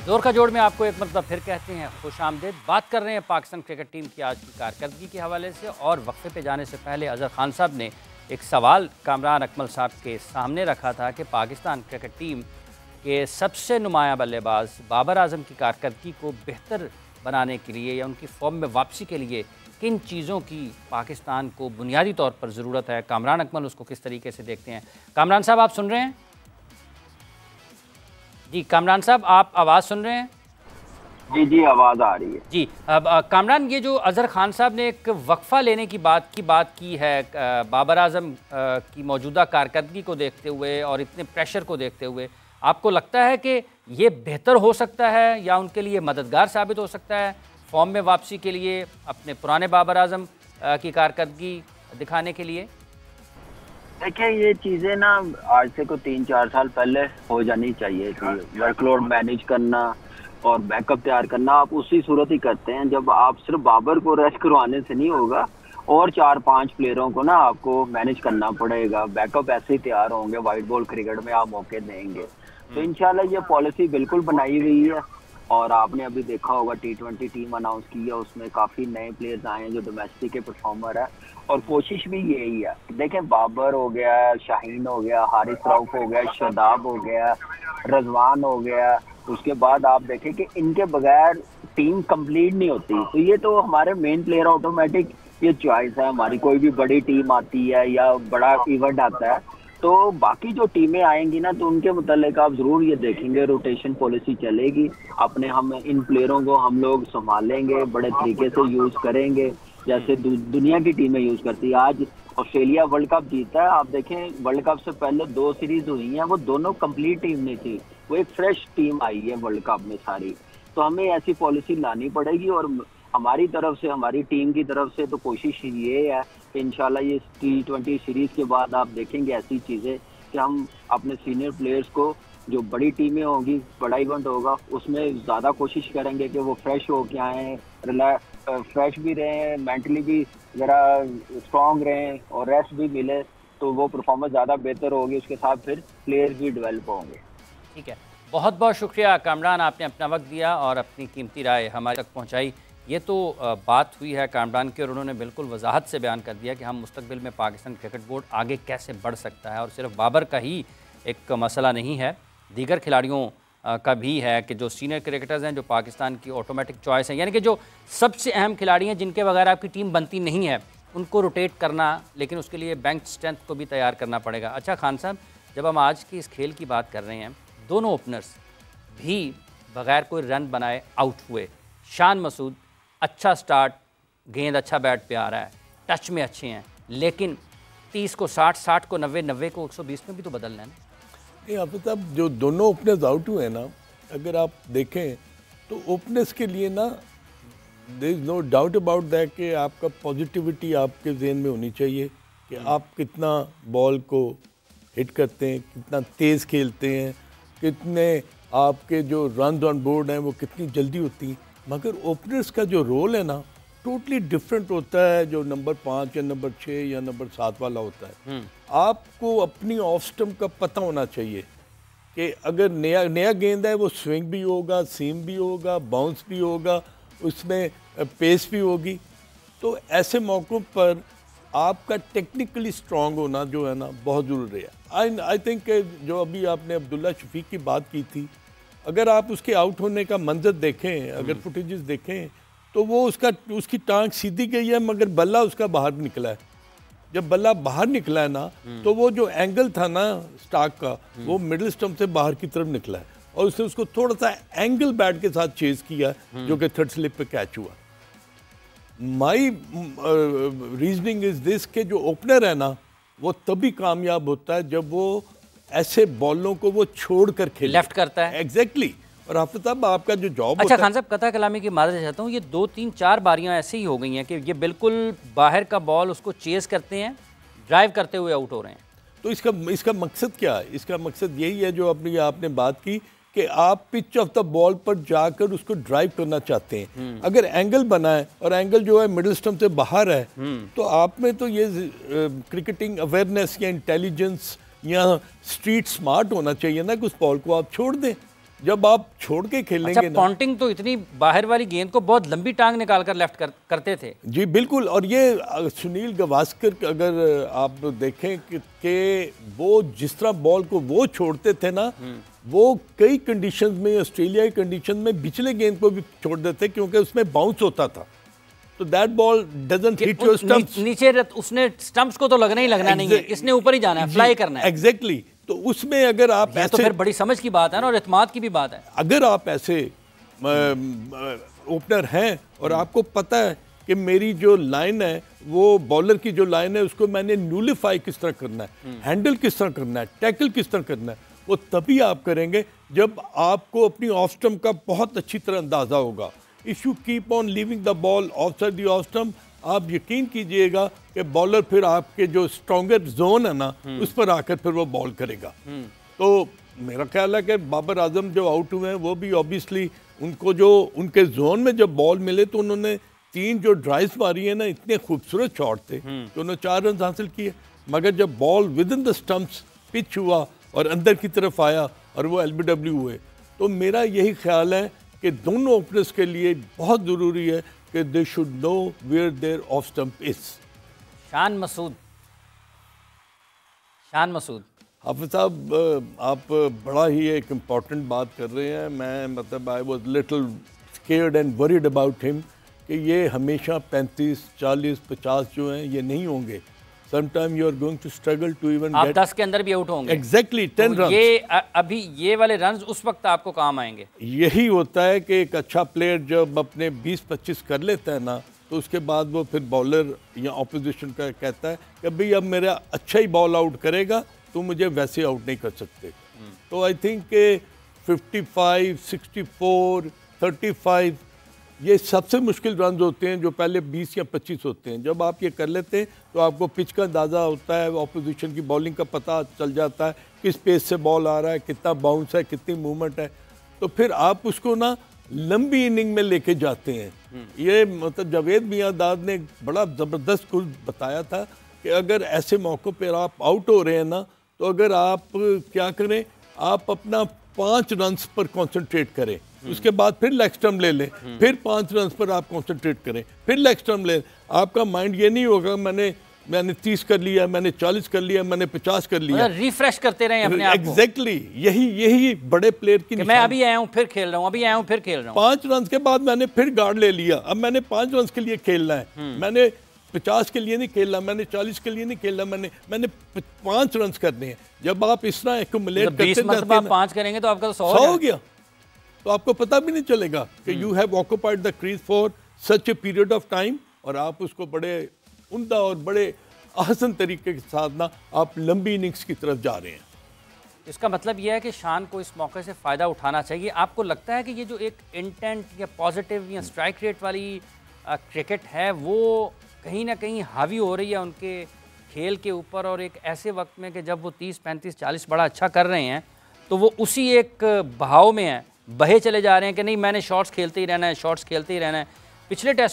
जोर का जोड़ में आपको एक मतलब फिर कहते हैं खुश आमदेद। बात कर रहे हैं पाकिस्तान क्रिकेट टीम की आज की कारकर्दगी के हवाले से, और वक्फे पे जाने से पहले अजहर खान साहब ने एक सवाल कामरान अकमल साहब के सामने रखा था कि पाकिस्तान क्रिकेट टीम के सबसे नुमाया बल्लेबाज बाबर आजम की कारकर्दगी को बेहतर बनाने के लिए या उनकी फॉर्म में वापसी के लिए किन चीज़ों की पाकिस्तान को बुनियादी तौर पर ज़रूरत है। कामरान अकमल उसको किस तरीके से देखते हैं। कामरान साहब आप सुन रहे हैं? जी कामरान साहब आप आवाज़ सुन रहे हैं? जी जी आवाज़ आ रही है जी। अब कामरान, ये जो अजहर खान साहब ने एक वक्फा लेने की बात की है बाबर आजम की मौजूदा कारकर्दगी को देखते हुए और इतने प्रेशर को देखते हुए, आपको लगता है कि ये बेहतर हो सकता है या उनके लिए मददगार साबित हो सकता है फॉर्म में वापसी के लिए, अपने पुराने बाबर आजम की कारकर्दगी दिखाने के लिए? देखिए, ये चीज़ें ना आज से को 3-4 साल पहले हो जानी चाहिए थी। वर्कलोड मैनेज करना और बैकअप तैयार करना आप उसी सूरत ही करते हैं जब आप सिर्फ बाबर को रेस्ट करवाने से नहीं होगा, और 4-5 प्लेयरों को ना आपको मैनेज करना पड़ेगा। बैकअप ऐसे ही तैयार होंगे, वाइट बॉल क्रिकेट में आप मौके देंगे। तो इंशाल्लाह ये पॉलिसी बिल्कुल बनाई हुई है। और आपने अभी देखा होगा T20 टीम अनाउंस की है, उसमें काफ़ी नए प्लेयर्स आए हैं जो डोमेस्टिक के परफॉर्मर है, और कोशिश भी यही है। देखें, बाबर हो गया, शाहीन हो गया, हारिस रऊफ हो गया, शादाब हो गया, रजवान हो गया, उसके बाद आप देखें कि इनके बगैर टीम कंप्लीट नहीं होती। तो ये तो हमारे मेन प्लेयर ऑटोमेटिक ये चॉइस है हमारी। कोई भी बड़ी टीम आती है या बड़ा इवेंट आता है तो बाकी जो टीमें आएंगी ना, तो उनके मुतालिक आप ज़रूर ये देखेंगे रोटेशन पॉलिसी चलेगी। अपने हम इन प्लेयरों को हम लोग संभालेंगे, बड़े तरीके से यूज़ करेंगे जैसे दुनिया की टीमें यूज़ करती है। आज ऑस्ट्रेलिया वर्ल्ड कप जीता है, आप देखें वर्ल्ड कप से पहले 2 सीरीज हुई हैं, वो दोनों कंप्लीट टीम नहीं थी, वो एक फ्रेश टीम आई है वर्ल्ड कप में सारी। तो हमें ऐसी पॉलिसी लानी पड़ेगी, और हमारी तरफ से, हमारी टीम की तरफ से तो कोशिश ये है कि इंशाल्लाह ये T20 सीरीज के बाद आप देखेंगे ऐसी चीज़ें कि हम अपने सीनियर प्लेयर्स को, जो बड़ी टीमें होंगी, बड़ा इवेंट होगा, उसमें ज़्यादा कोशिश करेंगे कि वो फ्रेश हो के आएँ, फ्रेश भी रहें, मेंटली भी ज़रा स्ट्रॉन्ग रहें और रेस्ट भी मिले, तो वो परफॉर्मेंस ज़्यादा बेहतर होगी। उसके साथ फिर प्लेयर्स भी डेवलप होंगे। ठीक है, बहुत बहुत शुक्रिया कामरान, आपने अपना वक्त दिया और अपनी कीमती राय हमारे तक पहुंचाई। ये तो बात हुई है कामरान की, और उन्होंने बिल्कुल वजाहत से बयान कर दिया कि हम मुस्तकबिल में पाकिस्तान क्रिकेट बोर्ड आगे कैसे बढ़ सकता है। और सिर्फ बाबर का ही एक मसला नहीं है, दीगर खिलाड़ियों का भी है कि जो सीनियर क्रिकेटर्स हैं, जो पाकिस्तान की ऑटोमेटिक चॉइस हैं, यानी कि जो सबसे अहम खिलाड़ी हैं जिनके बगैर आपकी टीम बनती नहीं है, उनको रोटेट करना, लेकिन उसके लिए बेंच स्ट्रेंथ को भी तैयार करना पड़ेगा। अच्छा खान साहब, जब हम आज की इस खेल की बात कर रहे हैं, दोनों ओपनर्स भी बगैर कोई रन बनाए आउट हुए। शान मसूद अच्छा स्टार्ट, गेंद अच्छा बैट पे आ रहा है, टच में अच्छे हैं, लेकिन 30 को 60, 60 को 90, 90 को 120 में भी तो बदलना है ना। नहीं, अब तब जो दोनों ओपनर्स आउट हुए ना, अगर आप देखें तो ओपनर्स के लिए ना there is no doubt about that कि आपका पॉजिटिविटी आपके जहन में होनी चाहिए कि आप कितना बॉल को हिट करते हैं, कितना तेज़ खेलते हैं, कितने आपके जो रन ऑन बोर्ड हैं वो कितनी जल्दी होती हैं। मगर ओपनर्स का जो रोल है ना, टोटली डिफरेंट होता है जो नंबर 5 या नंबर 6 या नंबर 7 वाला होता है। आपको अपनी ऑफ स्टंप का पता होना चाहिए कि अगर नया गेंद है वो स्विंग भी होगा, सीम भी होगा, बाउंस भी होगा, उसमें पेस भी होगी। तो ऐसे मौक़ों पर आपका टेक्निकली स्ट्रांग होना जो है ना बहुत ज़रूरी है। आई थिंक जो अभी आपने अब्दुल्ला शफीक की बात की थी, अगर आप उसके आउट होने का मंजर देखें, अगर फुटेजेस देखें, तो वो उसकी टांग सीधी गई है, मगर बल्ला उसका बाहर निकला है। जब बल्ला बाहर निकला है ना, तो वो जो एंगल था ना स्टार्क का, वो मिडिल स्टंप से बाहर की तरफ निकला है, और उसने उसको थोड़ा सा एंगल बैट के साथ चेज किया, जो कि थर्ड स्लिप पे कैच हुआ। माई रीजनिंग इज दिस कि जो ओपनर है ना, वो तभी कामयाब होता है जब वो ऐसे बॉलों को वो छोड़ कर खेले, लेफ्ट करता है। एग्जैक्टली। और हाफिज साहब, आपका जो जॉब अच्छा खान साहब, कथा कलामी की माजरत चाहता हूँ, ये 2, 3, 4 बारियां ऐसे ही हो गई हैं कि ये बिल्कुल बाहर का बॉल उसको चेस करते हैं, ड्राइव करते हुए आउट हो रहे हैं। तो इसका मकसद क्या है? इसका मकसद यही है जो आपने बात की कि आप पिच ऑफ द बॉल पर जाकर उसको ड्राइव करना चाहते हैं। अगर एंगल बना है और एंगल जो है मिडिल स्टंप से बाहर है, तो आप में तो ये क्रिकेटिंग अवेयरनेस या इंटेलिजेंस या स्ट्रीट स्मार्ट होना चाहिए ना कि उस बॉल को आप छोड़ दें। जब आप छोड़ के खेलेंगे अच्छा, पॉन्टिंग तो इतनी बाहर वाली गेंद को बहुत लंबी टांग निकाल कर लेफ्ट करते थे। जी बिल्कुल। और ये सुनील गावस्कर अगर आप देखें कि वो जिस तरह बॉल को वो छोड़ते थे ना, वो कई कंडीशंस में, ऑस्ट्रेलिया की कंडीशन में पिछले गेंद को भी छोड़ देते क्योंकि उसमें बाउंस होता था। तो that ball doesn't hit your stumps. नीचे उसने स्टंप्स को तो लगना ही लगना नहीं है, इसने ऊपर ही जाना है, फ्लाई करना है। एग्जैक्टली। तो उसमें अगर आप ऐसे, तो फिर बड़ी समझ की बात है ना, और इत्मीनान की भी बात है। अगर आप ऐसे ओपनर हैं और आपको पता है कि मेरी जो लाइन है, वो बॉलर की जो लाइन है, उसको मैंने न्यूलिफाई किस तरह करना है, हैंडल किस तरह करना है, टैकल किस तरह करना है, वो तभी आप करेंगे जब आपको अपनी ऑफ स्टंप का बहुत अच्छी तरह अंदाजा होगा। If you keep on leaving the ball outside the off stump, आप यकीन कीजिएगा कि बॉलर फिर आपके जो स्ट्रॉन्गर जोन है ना, उस पर आकर फिर वो बॉल करेगा। तो मेरा ख्याल है कि बाबर आजम जो आउट हुए हैं वो भी ऑब्वियसली उनको जो उनके जोन में जब बॉल मिले तो उन्होंने 3 जो ड्राइव्स मारी है ना, इतने खूबसूरत शॉट थे कि उन्होंने 4 रन हासिल किए। मगर जब ball with in the stumps pitch हुआ और अंदर की तरफ आया और वो LBW हुए, तो मेरा यही ख्याल है कि दोनों ओपनर्स के लिए बहुत ज़रूरी है कि they should know where their off stump is. Shan Masood हाफिज साहब, आप बड़ा ही एक इम्पॉर्टेंट बात कर रहे हैं। मैं मतलब I was little scared and worried about him कि ये हमेशा 35, 40, 50 जो हैं ये नहीं होंगे। Sometime you are going to struggle to even आप 10 के अंदर भी आउट होंगे। Exactly 10 run. ये अभी ये वाले रन्स उस वक्त आपको काम आएंगे। यही होता है कि एक अच्छा प्लेयर जब अपने 20-25 कर लेता है ना, तो उसके बाद वो फिर बॉलर या ऑपोजिशन का कहता है कि भाई अब मेरा अच्छा ही बॉल आउट करेगा, तो मुझे वैसे आउट नहीं कर सकते। तो आई थिंक कि 55, 64, 35 ये सबसे मुश्किल रन होते हैं जो पहले 20 या 25 होते हैं। जब आप ये कर लेते हैं तो आपको पिच का अंदाज़ा होता है, ऑपोजिशन की बॉलिंग का पता चल जाता है, किस पेस से बॉल आ रहा है, कितना बाउंस है, कितनी मूवमेंट है। तो फिर आप उसको ना लंबी इनिंग में लेके जाते हैं। ये मतलब जावेद मियांदाद ने बड़ा ज़बरदस्त कुछ बताया था कि अगर ऐसे मौक़ों पर आप आउट हो रहे हैं ना, तो अगर आप क्या करें, आप अपना 5 रन्स पर कॉन्सेंट्रेट करें, उसके बाद फिर लेग स्टंप ले लें, फिर 5 रन्स पर आप कॉन्सेंट्रेट करें, फिर लेग स्टंप ले। आपका माइंड ये नहीं होगा मैंने 30 कर लिया, मैंने 40 कर लिया, मैंने 50 कर लिया। रिफ्रेश करते रहे अपने आप को। एग्जैक्टली यही बड़े प्लेयर की मैं अभी आया हूँ फिर खेल रहा हूँ, अभी आया हूँ फिर खेल रहा हूँ। 5 रन के बाद मैंने फिर गार्ड ले लिया, अब मैंने 5 रन के लिए खेलना है। मैंने 50 के लिए नहीं खेलना, मैंने 40 के लिए नहीं खेलना, मैंने 5 रन करने हैं। जब आप इस तरह एक्यूमुलेट करते जाते हैं, 5 करेंगे तो आपका तो 100 हो गया। तो आपको पता भी नहीं चलेगा कि you have occupied the crease for such a period of time, और आप उसको बड़े उम्दा और बड़े आसान तरीके के साथ ना आप लंबी इनिंग्स की तरफ जा रहे हैं। इसका मतलब यह है कि शान को इस मौके से फ़ायदा उठाना चाहिए। आपको लगता है कि ये जो एक इंटेंट या पॉजिटिव या स्ट्राइक रेट वाली क्रिकेट है, वो कहीं ना कहीं हावी हो रही है उनके खेल के ऊपर, और एक ऐसे वक्त में कि जब वो 30, 35, 40 बड़ा अच्छा कर रहे हैं, तो वो उसी एक बहाव में है, बहे चले जा रहे हैं कि नहीं मैंने शॉट्स खेलते ही रहना है, शॉट्स खेलते ही रहना है। पिछले टेस्ट